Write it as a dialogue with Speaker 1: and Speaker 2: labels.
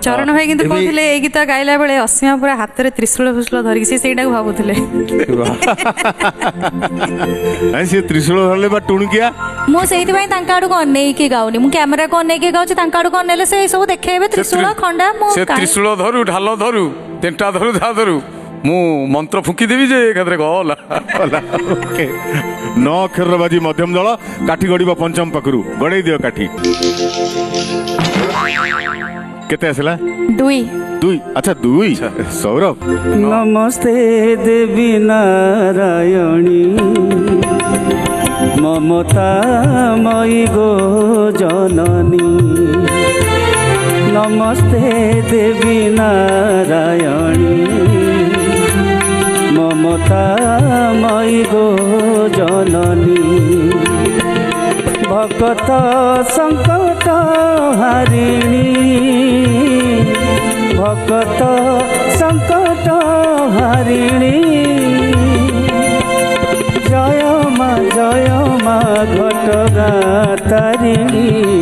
Speaker 1: चरण भाई किंतु कहते ए गीत गाइला बेले असीमा पूरा हाथ में त्रिशूल फुशूल धरिक से भावुले
Speaker 2: सी त्रिशूल धरले बा टुणकिया
Speaker 3: मुझे आड़क अनेक गाऊनी मुझे कैमेरा को अनेक गाँव आड़क अनेले से सब देखे त्रिशूल खंडा
Speaker 4: से त्रिशूल धरू ढाल धरू तेंटा धरू धा धरू मु मंत्र फुकी देवी जे एकादरे गला
Speaker 2: ओके 9 अक्षर बाजी मध्यम दल काठी गड़ब पंचम पाखु गड़े दियो काठी केते आसला 2 अच्छा 2 सौरभ
Speaker 5: नमस्ते देवी नारायणी ममता मयि गो जननी नमस्ते देवी नारायणी ममता मयि गो जननी भक्त संकट हारिणी भक्त संकट हारिणी जय मा घटगा तारिणी।